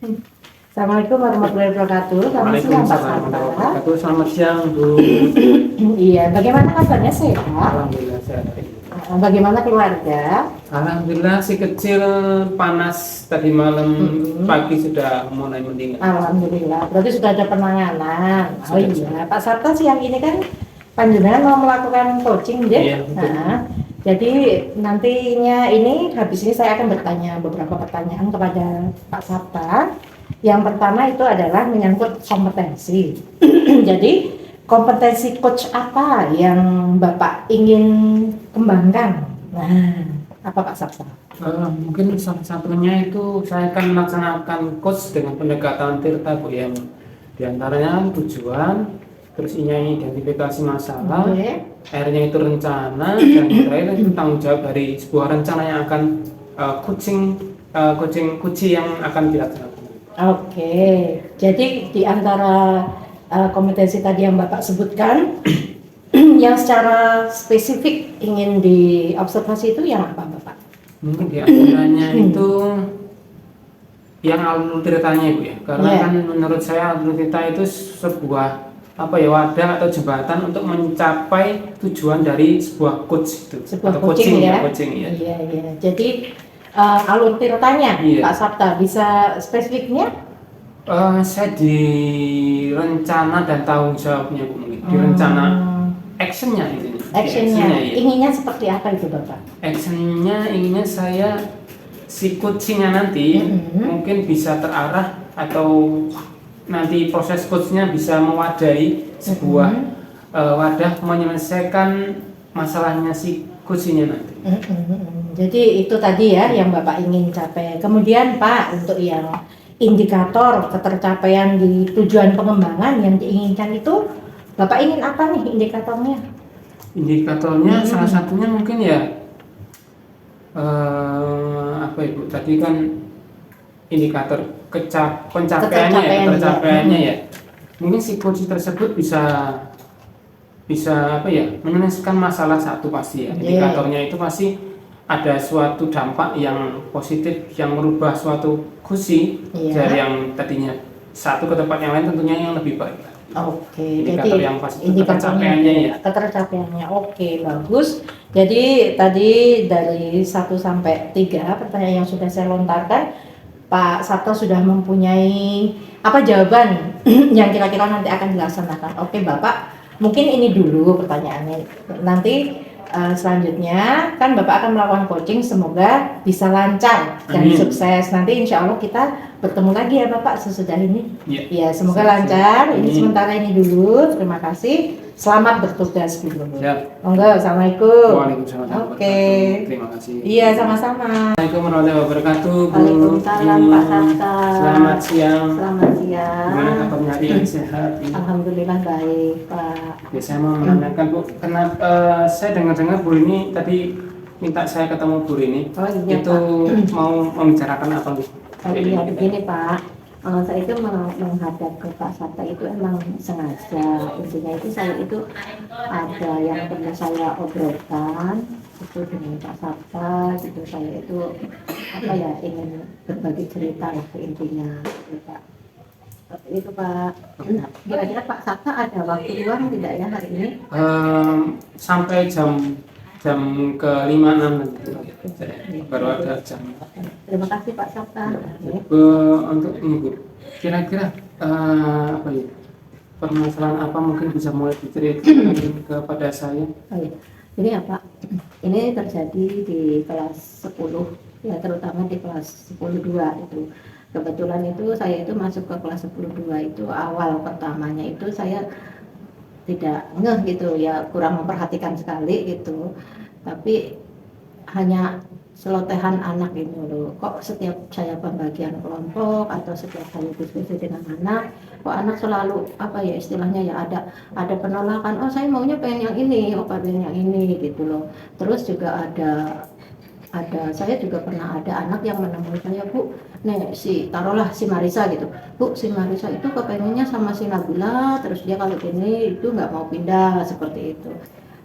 Assalamualaikum warahmatullahi wabarakatuh. Selamat siang Pak Waalaikumsalam warahmatullahi Sarta. wabarakatuh. Selamat siang, Bu. Iya, bagaimana kabarnya sehat? Alhamdulillah sehat. Bagaimana keluarga? Alhamdulillah si kecil panas tadi malam, pagi sudah mulai mendingan. Alhamdulillah. Berarti sudah ada penanganan. Oh Sudah, iya, sudah. Pak Sarta siang ini kan panjenengan mau melakukan coaching deh. Iya, betul. Jadi nantinya ini habis ini saya akan bertanya beberapa pertanyaan kepada Pak Sarta. Yang pertama itu adalah menyangkut kompetensi. Jadi kompetensi coach apa yang Bapak ingin kembangkan? Nah, apa Pak Sarta? Mungkin salah satunya itu saya akan melaksanakan coach dengan pendekatan Tirta, Bu, yang diantaranya tujuan, terus ini identifikasi masalah, Oke. akhirnya itu rencana, dan terakhir itu tanggung jawab dari sebuah rencana yang akan coaching yang akan dilaksanakan. Oke, jadi di antara kompetensi tadi yang Bapak sebutkan, yang secara spesifik ingin diobservasi itu yang apa Bapak? Mungkin diantaranya itu yang alur ceritanya, Bu, ya, karena Iya. kan menurut saya alur cerita itu sebuah wadah atau jembatan untuk mencapai tujuan dari sebuah coach itu Sebuah atau coaching ya? coaching ya. Iya, iya. Jadi alur ceritanya Iya. Pak Sabta bisa spesifiknya? Saya di rencana dan tanggung jawabnya, Bu, mungkin di rencana actionnya itu. Actionnya, Iya. inginnya seperti apa itu Bapak? Actionnya inginnya saya si coachingnya nanti mungkin bisa terarah atau nanti proses coachnya bisa mewadahi sebuah wadah menyelesaikan masalahnya si coachingnya nanti. Jadi itu tadi ya yang Bapak ingin capai. Kemudian Pak, untuk yang indikator ketercapaian di tujuan pengembangan yang diinginkan itu, Bapak ingin apa nih indikatornya? Indikatornya salah satunya mungkin ya Ibu, tadi kan indikator tercapaiannya ya. Mungkin si coach tersebut bisa menyelesaikan masalah satu pasti ya. Indikatornya itu pasti ada suatu dampak yang positif yang merubah suatu kursi dari yang tadinya satu ke tempat yang lain, tentunya yang lebih baik. Oke, Indikator jadi yang pasti indikatornya ya. ketercapaiannya. Oke, bagus. Jadi tadi dari 1 sampai 3 pertanyaan yang sudah saya lontarkan, Pak Sabto sudah mempunyai apa jawaban yang kira-kira nanti akan dilaksanakan. Oke, Bapak, mungkin ini dulu pertanyaannya. Nanti selanjutnya kan Bapak akan melakukan coaching, semoga bisa lancar dan sukses. Nanti insya Allah kita bertemu lagi ya Bapak sesudah ini. Ya, semoga lancar. Ini sementara ini dulu. Terima kasih. Selamat bertugas dulu. Monggo, assalamualaikum. Waalaikumsalam. Oke. Terima kasih. Iya, sama-sama. Assalamualaikum warahmatullahi wabarakatuh, Bu. Waalaikumsalam Pak Sabta. Selamat siang. Selamat siang. Gimana kabarnya, hari ini sehat? Alhamdulillah baik Pak. Ya, saya mau menanyakan, Bu, kenapa saya dengar-dengar Bu ini tadi minta saya ketemu Bu ini. Oh iya, itu Pak. mau membicarakan apa, Bu? Iya, begini Pak. Saya itu menghadap ke Pak Sabta itu emang sengaja. Intinya itu saya itu ada yang perlu saya obrolkan itu dengan Pak Sabta gitu. Saya itu ingin berbagi cerita lah intinya gitu, Pak. Seperti itu Pak. Nah, kira-kira Pak Sabta ada waktu luang tidak ya hari ini? Sampai jam ke 5-6 nanti baru ada jam. Terima kasih Pak Sabta. Untuk ini, Bu, kira-kira permasalahan apa mungkin bisa mulai diceritakan kepada saya? Ini ya Pak, ini terjadi di kelas 10 ya, terutama di kelas 10-2 itu. Kebetulan itu saya itu masuk ke kelas 10-2 itu awal pertamanya itu saya tidak ngeh gitu ya, kurang memperhatikan sekali gitu, tapi hanya selotehan anak gitu loh. Kok setiap saya pembagian kelompok atau setiap saya diskusi dengan anak, kok anak selalu istilahnya ya ada penolakan. Oh saya maunya pengen yang ini, oh pengen yang ini gitu loh. Terus juga ada saya juga pernah ada anak yang menemui saya, Bu, taruhlah si Marisa gitu, Bu, si Marisa itu kepengennya sama si Nabila, terus dia kalau gini itu nggak mau pindah seperti itu.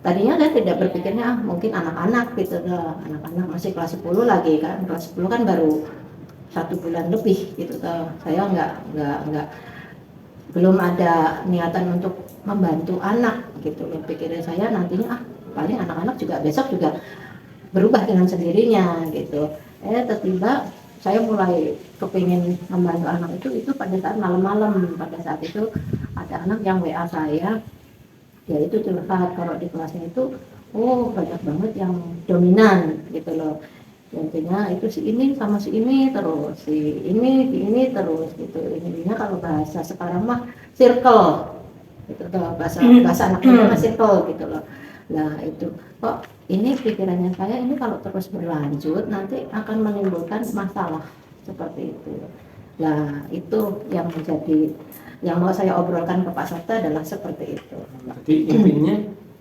Tadinya saya tidak berpikirnya mungkin anak-anak gitu lah, anak-anak masih kelas 10 lagi kan, kelas 10 kan baru 1 bulan lebih gitu toh. Saya nggak belum ada niatan untuk membantu anak gitu loh. Pikiran saya nantinya paling anak-anak juga besok juga berubah dengan sendirinya gitu. Tiba-tiba saya mulai kepingin membantu anak itu pada saat malam-malam. Pada saat itu ada anak yang WA saya, ya itu curhat kalau di kelasnya itu banyak banget yang dominan gitu loh. Intinya itu si ini sama si ini terus, si ini terus gitu. Intinya kalau bahasa sekarang mah circle gitu loh, bahasa anak muda mah circle gitu loh. Nah itu kok ini pikirannya saya, ini kalau terus berlanjut nanti akan menimbulkan masalah seperti itu. Nah itu yang menjadi, yang mau saya obrolkan ke Pak Sabta adalah seperti itu. Jadi intinya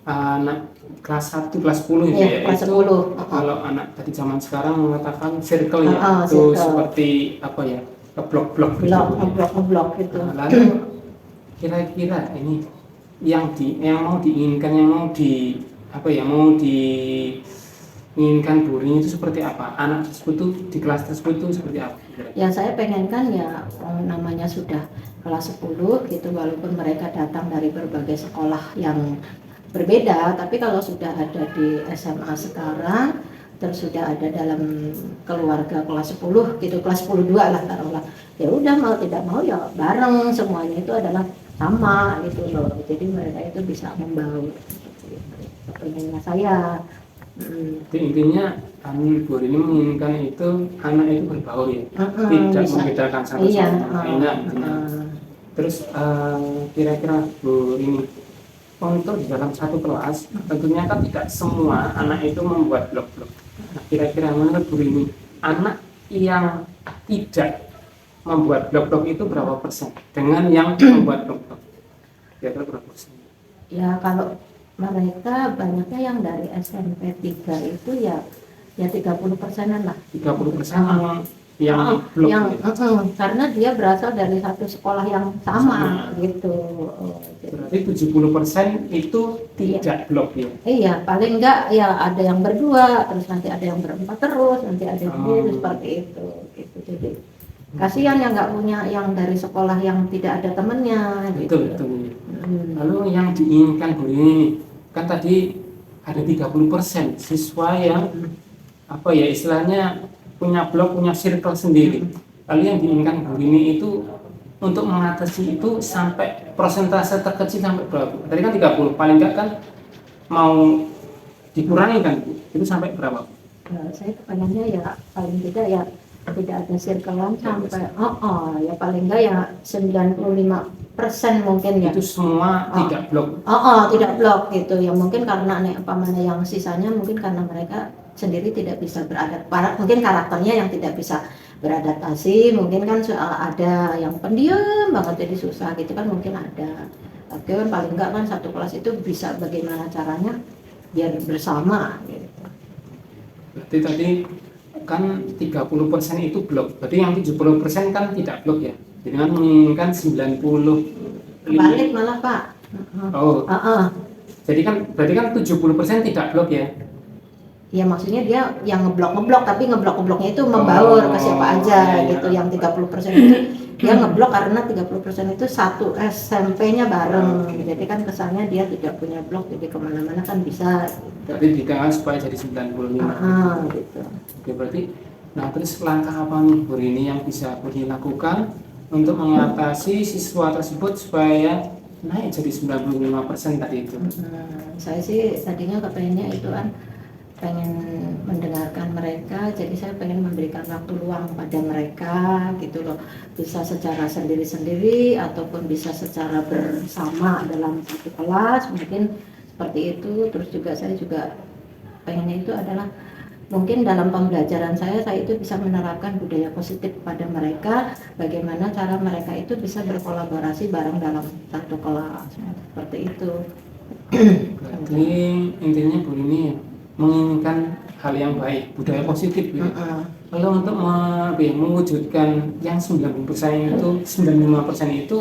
anak kelas 1, kelas 10 ya, kelas itu 10. kalau anak tadi zaman sekarang mengatakan circle ya, itu circle. seperti apa ya, blok-blok gitu. Ngeblok gitu. Lalu kira-kira ini yang mau diinginkan, yang mau diinginkan Bu Rini itu seperti apa? Anak tersebut tuh di kelas tersebut tuh seperti apa? Yang saya pengenkan ya namanya sudah kelas 10 gitu, walaupun mereka datang dari berbagai sekolah yang berbeda, tapi kalau sudah ada di SMA sekarang, terus sudah ada dalam keluarga kelas 10 gitu, kelas 10-2 lah taruhlah, ya udah mau tidak mau ya bareng, semuanya itu adalah sama gitu loh. Jadi mereka itu bisa membaur gitu. Pengennya saya. Jadi intinya kami Bu Rini menginginkan itu anak itu berbaur ya, tidak bisa membedakan satu sama lain. Terus kira-kira Bu Rini, untuk di dalam satu kelas tentunya kan tidak semua anak itu membuat blok-blok. Nah, kira-kira menurut Bu Rini, anak yang tidak membuat blok-blok itu berapa persen dengan yang membuat blok-blok? Kira-kira berapa persen? Ya kalau mereka banyaknya yang dari SMP 3 itu ya 30%-an lah. 30% yang blok yang ya? Karena dia berasal dari satu sekolah yang sama gitu. Berarti 70% itu tidak blok ya? Iya, paling enggak ya ada yang berdua, terus nanti ada yang berempat terus, nanti ada yang seperti itu gitu. Jadi kasihan yang nggak punya, yang dari sekolah yang tidak ada temennya gitu. Betul. Lalu yang diinginkan Bu Rini, kan tadi ada 30% siswa yang apa ya istilahnya punya blok, punya circle sendiri. Lalu yang diinginkan Bu Rini itu untuk mengatasi itu sampai persentase terkecil sampai berapa? Tadi kan 30, paling enggak kan mau dikurangi kan, itu sampai berapa? Saya kepengennya ya paling tidak ya tidak ada circle-an sampai ya paling enggak ya 95% mungkin ya. Itu semua tidak blok. Tidak blok gitu ya, mungkin karena yang sisanya mungkin karena mereka sendiri tidak bisa beradaptasi, mungkin karakternya yang tidak bisa beradaptasi, mungkin kan ada yang pendiam banget jadi susah gitu kan, mungkin ada. Tapi kan paling enggak kan satu kelas itu bisa bagaimana caranya biar bersama gitu. Berarti tadi kan 30% itu blok, berarti yang 70% kan tidak blok ya, dengan menginginkan 90. Balik malah Pak. Jadi kan berarti kan 70% tidak blok ya? Ya maksudnya dia yang ngeblok, tapi ngebloknya itu membaur ke siapa aja gitu. Yang 30% itu dia ngeblok karena 30% itu satu SMP-nya bareng. Jadi kan kesannya dia tidak punya blok, jadi kemana-mana kan bisa gitu. Berarti ditekan supaya jadi 95 gitu. Oke, berarti nah terus langkah apa nih Bu Rini yang bisa Bu Rini lakukan untuk mengatasi siswa tersebut supaya naik jadi 95% tadi itu? Saya sih tadinya kepengennya itu kan pengen mendengarkan mereka, jadi saya pengen memberikan waktu luang pada mereka gitu loh, bisa secara sendiri-sendiri ataupun bisa secara bersama dalam satu kelas mungkin seperti itu. Terus juga saya juga pengennya itu adalah mungkin dalam pembelajaran saya itu bisa menerapkan budaya positif pada mereka, bagaimana cara mereka itu bisa berkolaborasi bareng dalam satu kelas seperti itu. Berarti intinya Bu Rini menginginkan hal yang baik, budaya positif ya. Lalu untuk mewujudkan yang 90% itu, 95% itu,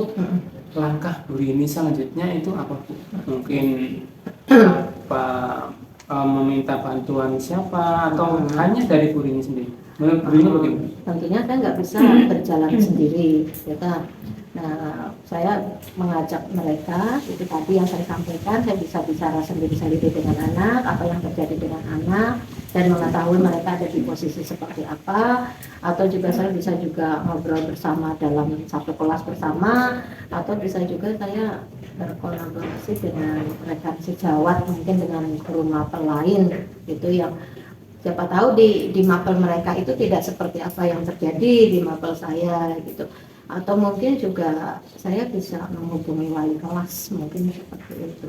langkah Bu Rini selanjutnya itu apa Bu? Mungkin apa meminta bantuan siapa atau hanya dari Bu Rini sendiri? Menurut Bu Rini bagaimana? tentunya saya nggak bisa berjalan sendiri, gitu. Nah, saya mengajak mereka, itu tadi yang saya sampaikan, saya bisa bicara sendiri-sendiri dengan anak, apa yang terjadi dengan anak, dan mengetahui mereka ada di posisi seperti apa, atau juga saya bisa juga ngobrol bersama dalam satu kelas bersama, atau bisa juga saya berkolaborasi dengan rekan sejawat, mungkin dengan guru mapel lain, itu yang siapa tahu di mapel mereka itu tidak seperti apa yang terjadi di mapel saya gitu. Atau mungkin juga saya bisa menghubungi wali kelas, mungkin seperti itu.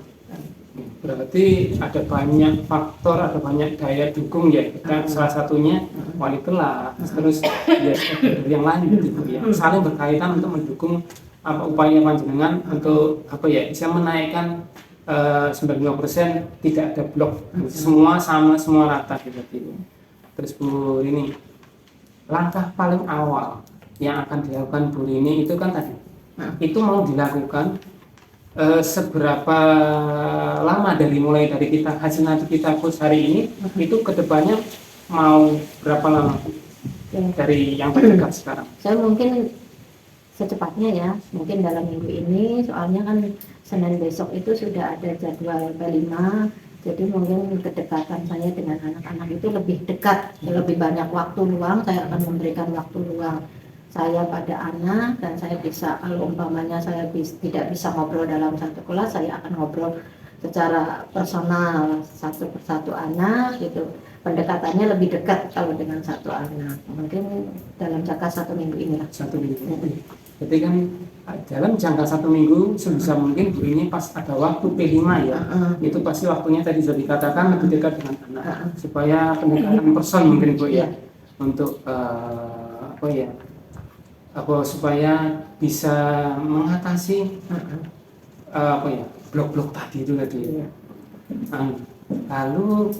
Berarti ada banyak faktor, ada banyak daya dukung ya. Kita salah satunya wali kelas, terus ya dari yang lain gitu ya. Saling berkaitan untuk mendukung upaya panjenengan untuk bisa menaikkan 95% tidak ada blok, semua sama, semua rata gitu. Terus Bu Rini, langkah paling awal yang akan dilakukan Bu Rini itu kan tadi, itu mau dilakukan seberapa lama mulai dari kita hasil nanti kita coach hari ini, itu kedepannya mau berapa lama dari yang terdekat sekarang? Saya mungkin secepatnya ya, mungkin dalam minggu ini, soalnya kan Senin besok itu sudah ada jadwal P5, jadi mungkin kedekatan saya dengan anak-anak itu lebih dekat, lebih banyak waktu luang, saya akan memberikan waktu luang saya pada anak, dan saya bisa, kalau umpamanya saya tidak bisa ngobrol dalam satu kelas, saya akan ngobrol secara personal satu persatu anak gitu. Pendekatannya lebih dekat kalau dengan satu anak, mungkin dalam jangka 1 minggu inilah. 1 minggu. Jadi kan dalam jangka 1 minggu sebisa mungkin Bu ini pas ada waktu P5 ya, itu pasti waktunya tadi sudah dikatakan lebih dekat dengan anak, supaya pendekatan person mungkin Bu ya, untuk supaya bisa mengatasi blok-blok tadi itu tadi. Lalu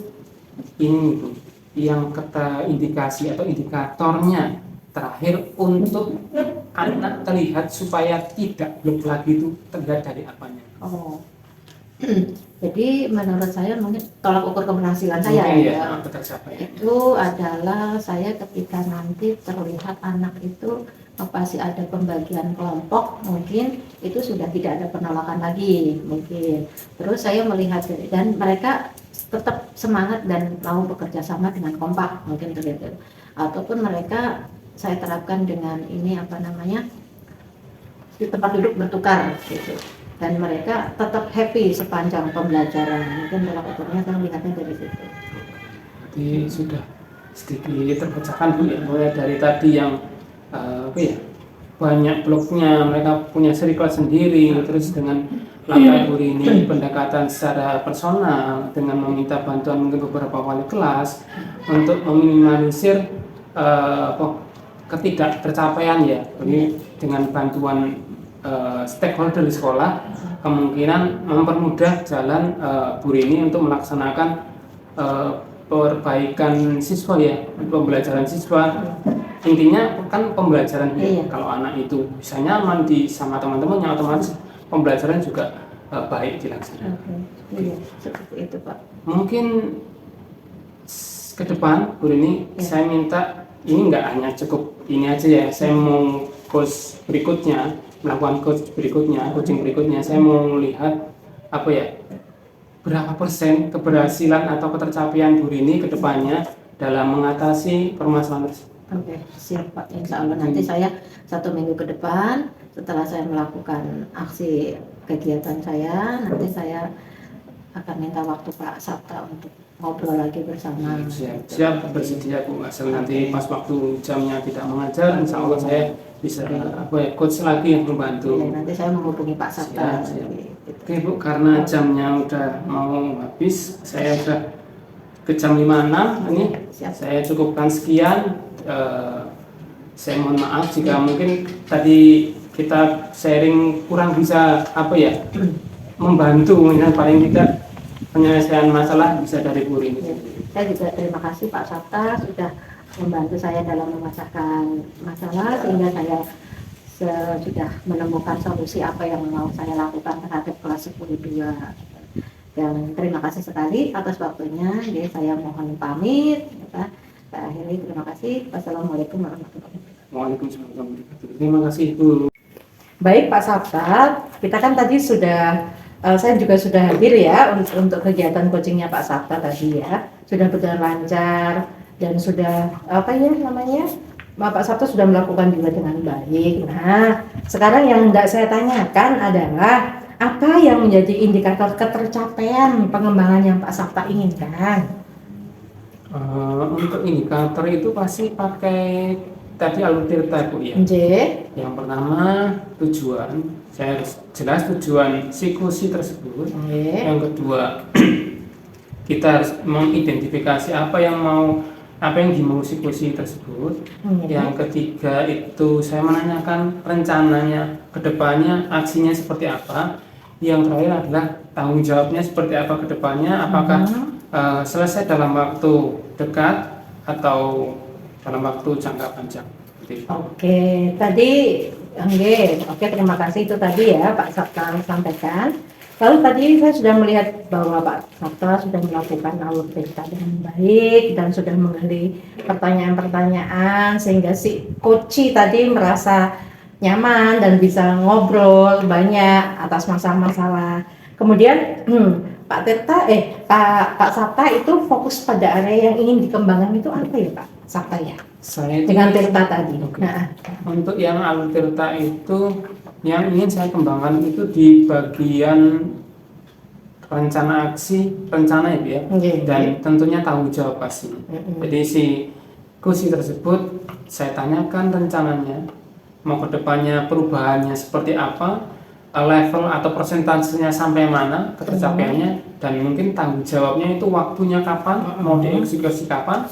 ini Bu, yang kata indikasi atau indikatornya terakhir untuk anak terlihat supaya tidak blok lagi itu terlihat dari apanya? Jadi menurut saya mungkin tolak ukur keberhasilan saya itu adalah saya ketika nanti terlihat anak itu pasti ada pembagian kelompok, mungkin itu sudah tidak ada penolakan lagi mungkin. Terus saya melihat dan mereka tetap semangat dan mau bekerja sama dengan kompak mungkin terlihat. Ataupun mereka saya terapkan dengan ini di tempat duduk bertukar gitu, dan mereka tetap happy sepanjang pembelajaran. Mungkin tolak ukurnya saya melihatnya dari situ. Jadi sudah sedikit terpecahkan Bu ya, mulai dari tadi yang banyak bloknya, mereka punya circle sendiri, terus dengan langkah Bu ini pendekatan secara personal dengan meminta bantuan mungkin beberapa wali kelas untuk meminimalisir ketidaktercapaian ya. Jadi dengan bantuan stakeholder di sekolah kemungkinan mempermudah jalan Bu Rini untuk melaksanakan perbaikan siswa ya, pembelajaran siswa. Intinya kan pembelajaran kalau anak itu bisa nyaman sama teman-temannya, otomatis pembelajaran juga baik dilaksanakan. Seperti itu Pak. Mungkin ke depan Bu Rini saya minta ini nggak hanya cukup ini aja ya, saya mau coach berikutnya, melakukan coaching berikutnya, saya mau melihat berapa persen keberhasilan atau ketercapaian Bu Rini ke depannya dalam mengatasi permasalahan tersebut. Oke, siap Pak. Insya Allah nanti saya 1 minggu ke depan setelah saya melakukan aksi kegiatan saya, nanti saya akan minta waktu Pak Sabta untuk ngobrol lagi bersama. Siap bersedia Bu. Asal nanti pas waktu jamnya tidak mengajar, insya Allah saya bisa coach lagi yang membantu. Nanti saya menghubungi Pak Sabta. Oke Bu, karena jamnya udah mau habis, saya sudah ke jam 5.06 ini. Saya cukupkan sekian. Saya mohon maaf jika mungkin tadi kita sharing kurang bisa membantu, paling tidak penyelesaian masalah bisa dari Bu Rini. Saya juga terima kasih Pak Sabta sudah membantu saya dalam memecahkan masalah sehingga saya sudah menemukan solusi apa yang mau saya lakukan terhadap kelas 10-2. Dan terima kasih sekali atas waktunya. Jadi saya mohon pamit. Saya akhiri, terima kasih. Wassalamualaikum warahmatullahi wabarakatuh. Waalaikumsalam warahmatullahi wabarakatuh. Terima kasih Ibu. Baik Pak Sabta, kita kan tadi sudah, saya juga sudah hadir ya untuk kegiatan coachingnya Pak Sabta tadi ya, sudah berjalan lancar dan sudah apa ya namanya, Pak Sabta sudah melakukan juga dengan baik. Nah, sekarang yang hendak saya tanyakan adalah apa yang menjadi indikator ketercapaian pengembangan yang Pak Sabta inginkan? Untuk indikator itu pasti pakai tadi alur tirta Bu ya. J. Yang pertama tujuan, saya harus jelas tujuan psikosi tersebut. Yang kedua kita harus mengidentifikasi apa yang dimau psikosi tersebut. Yang ketiga itu saya menanyakan rencananya kedepannya, aksinya seperti apa. Yang terakhir adalah tanggung jawabnya seperti apa kedepannya, apakah selesai dalam waktu dekat atau dalam waktu jangka panjang. Oke, tadi oke, terima kasih itu tadi ya Pak Sabta sampaikan. Lalu tadi saya sudah melihat bahwa Pak Sabta sudah melakukan alur tirta dengan baik dan sudah menggali pertanyaan-pertanyaan sehingga si coach tadi merasa nyaman dan bisa ngobrol banyak atas masalah-masalah. Kemudian Pak Sabta itu fokus pada area yang ingin dikembangkan itu apa ya Pak Sabta ya? Saya Dengan tirta tadi. Okay. Nah, untuk yang alur tirta itu yang ingin saya kembangkan itu di bagian rencana ya, dan tentunya tanggung jawab pasti. Jadi si kursi tersebut saya tanyakan rencananya, mau kedepannya perubahannya seperti apa, level atau persentasenya sampai mana ketercapaiannya, dan mungkin tanggung jawabnya itu waktunya kapan, mau dieksekusi kapan.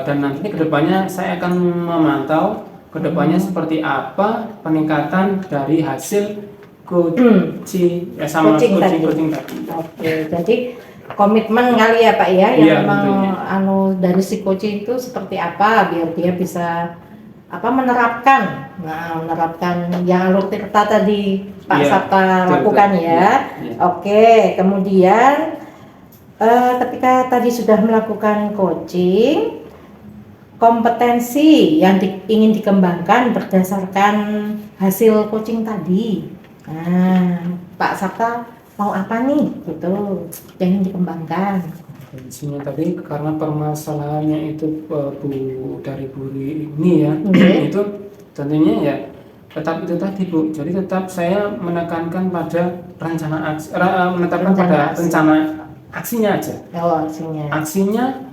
Dan nanti kedepannya saya akan memantau kedepannya seperti apa peningkatan dari hasil coaching tadi. Oke, jadi komitmen kali ya Pak ya, yang memang dari si coaching itu seperti apa biar dia bisa menerapkan yang alur tirta tadi Pak Sabta lakukan ya. Oke, kemudian ketika tadi sudah melakukan coaching, kompetensi yang ingin dikembangkan berdasarkan hasil coaching tadi. Nah, Pak Sabta mau apa nih gitu yang ingin dikembangkan? Kompetensinya tadi karena permasalahannya itu dari Bu ini ya, itu tentunya ya tetap itu tadi Bu. Jadi tetap saya menekankan pada rencana aksinya aja. Aksinya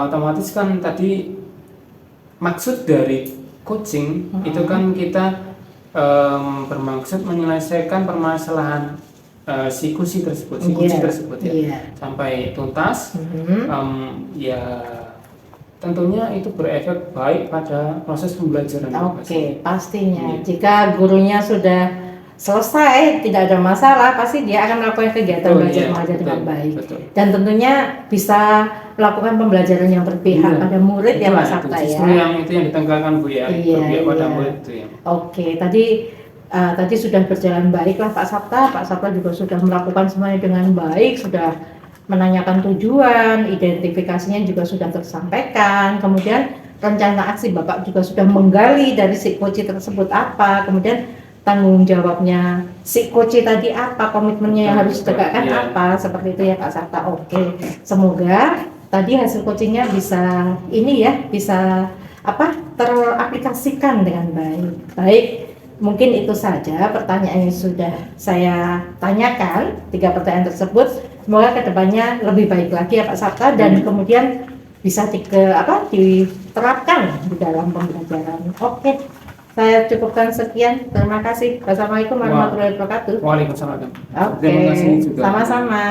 otomatis kan tadi maksud dari coaching itu kan kita bermaksud menyelesaikan permasalahan psikosi tersebut ya, sampai tuntas. Ya tentunya itu berefek baik pada proses pembelajaran. Oke, pastinya jika gurunya sudah selesai, tidak ada masalah, pasti dia akan melakukan kegiatan belajar mengajar dengan baik. Dan tentunya bisa melakukan pembelajaran yang berpihak pada murid ya Pak Sabta ya. Justru yang itu yang ditekankan Bu ya, berpihak pada murid itu ya. Oke, tadi sudah berjalan baik lah Pak Sabta. Pak Sabta juga sudah melakukan semuanya dengan baik, sudah menanyakan tujuan, identifikasinya juga sudah tersampaikan. Kemudian rencana aksi Bapak juga sudah menggali dari si coach tersebut apa, kemudian tanggung jawabnya si coach tadi apa, komitmennya yang harus ditegakkan apa, seperti itu ya Pak Sabta. Oke, semoga tadi hasil coachingnya bisa teraplikasikan dengan baik. Mungkin itu saja pertanyaan yang sudah saya tanyakan, 3 pertanyaan tersebut. Semoga kedepannya lebih baik lagi ya Pak Sabta dan kemudian bisa diterapkan di dalam pembelajaran. Oke. Saya cukupkan sekian. Terima kasih. Wassalamualaikum warahmatullahi wabarakatuh. Waalaikumsalam. Oke. Sama-sama.